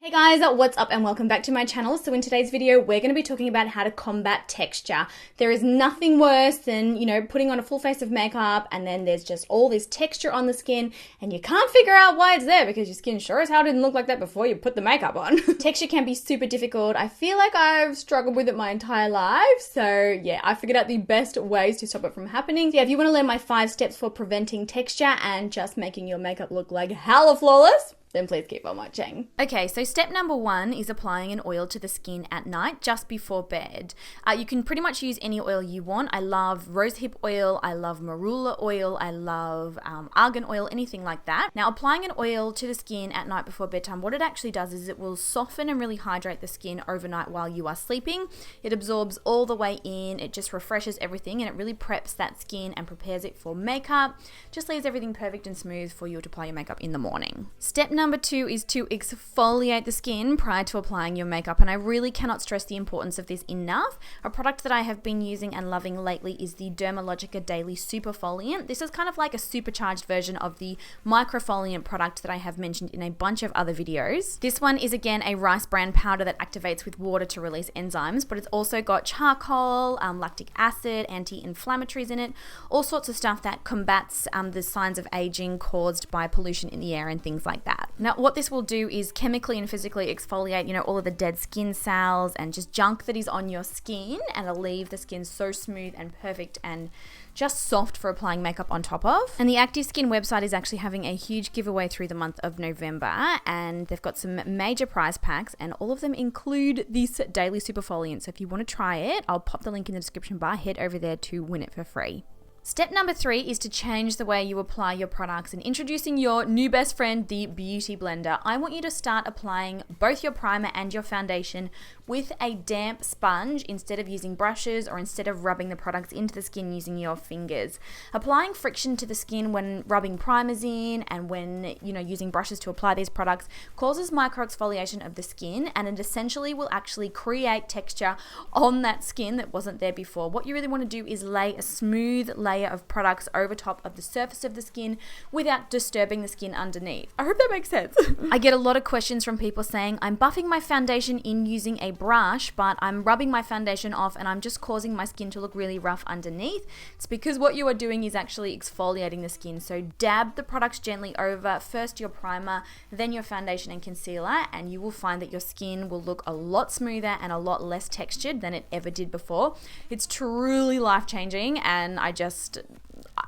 Hey guys, what's up and welcome back to my channel. So in today's video, we're going to be talking about how to combat texture. There is nothing worse than, putting on a full face of makeup and then there's just all this texture on the skin and you can't figure out why it's there because your skin sure as hell didn't look like that before you put the makeup on. Texture can be super difficult. I feel like I've struggled with it my entire life. So yeah, I figured out the best ways to stop it from happening. So yeah, if you want to learn my 5 steps for preventing texture and just making your makeup look like hella flawless, then please keep on watching. Okay, so step number 1 is applying an oil to the skin at night just before bed. You can pretty much use any oil you want. I love rosehip oil, I love marula oil, I love argan oil, anything like that. Now, applying an oil to the skin at night before bedtime, what it actually does is it will soften and really hydrate the skin overnight while you are sleeping. It absorbs all the way in, it just refreshes everything and it really preps that skin and prepares it for makeup. Just leaves everything perfect and smooth for you to apply your makeup in the morning. Step number 2 is to exfoliate the skin prior to applying your makeup, and I really cannot stress the importance of this enough. A product that I have been using and loving lately is the Dermalogica Daily Superfoliant. This is kind of like a supercharged version of the microfoliant product that I have mentioned in a bunch of other videos. This one is again a rice bran powder that activates with water to release enzymes, but it's also got charcoal, lactic acid, anti-inflammatories in it, all sorts of stuff that combats the signs of aging caused by pollution in the air and things like that. Now, what this will do is chemically and physically exfoliate, all of the dead skin cells and just junk that is on your skin, and it'll leave the skin so smooth and perfect and just soft for applying makeup on top of. And the Active Skin website is actually having a huge giveaway through the month of November, and they've got some major prize packs, and all of them include this Daily Superfoliant. So if you want to try it, I'll pop the link in the description bar. Head over there to win it for free. Step number 3 is to change the way you apply your products, and introducing your new best friend, the Beauty Blender. I want you to start applying both your primer and your foundation with a damp sponge instead of using brushes or instead of rubbing the products into the skin using your fingers. Applying friction to the skin when rubbing primers in and when, using brushes to apply these products causes microexfoliation of the skin, and it essentially will actually create texture on that skin that wasn't there before. What you really want to do is lay a smooth layer of products over top of the surface of the skin without disturbing the skin underneath. I hope that makes sense. I get a lot of questions from people saying, I'm buffing my foundation in using a brush, but I'm rubbing my foundation off and I'm just causing my skin to look really rough underneath. It's because what you are doing is actually exfoliating the skin. So dab the products gently over, first your primer, then your foundation and concealer, and you will find that your skin will look a lot smoother and a lot less textured than it ever did before. It's truly life-changing, and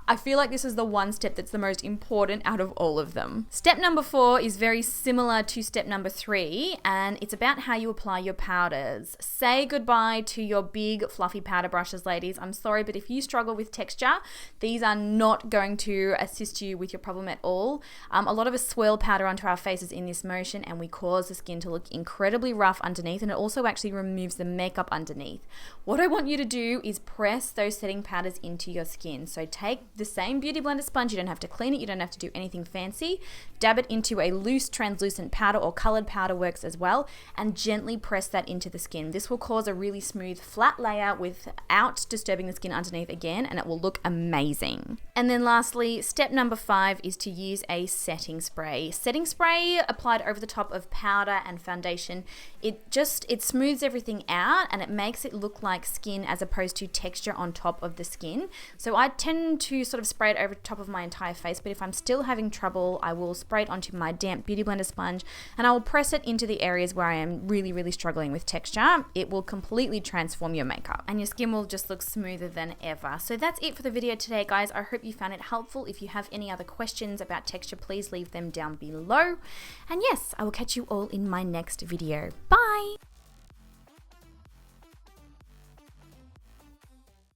I feel like this is the one step that's the most important out of all of them. Step number 4 is very similar to step number 3, and it's about how you apply your powders. Say goodbye to your big fluffy powder brushes, ladies. I'm sorry, but if you struggle with texture, these are not going to assist you with your problem at all. A lot of us swirl powder onto our faces in this motion, and we cause the skin to look incredibly rough underneath, and it also actually removes the makeup underneath. What I want you to do is press those setting powders into your skin. So take the same Beauty Blender sponge, you don't have to clean it, you don't have to do anything fancy. Dab it into a loose translucent powder, or colored powder works as well, and gently press that into the skin. This will cause a really smooth flat layer without disturbing the skin underneath again, and it will look amazing. And then lastly, step number 5 is to use a setting spray. Setting spray applied over the top of powder and foundation, it smooths everything out and it makes it look like skin as opposed to texture on top of the skin. So I tend to sort of spray it over top of my entire face, but if I'm still having trouble, I will spray it onto my damp Beauty Blender sponge and I will press it into the areas where I am really, really struggling with texture. It will completely transform your makeup and your skin will just look smoother than ever. So that's it for the video today, guys. I hope you found it helpful. If you have any other questions about texture, please leave them down below. And yes, I will catch you all in my next video. Bye!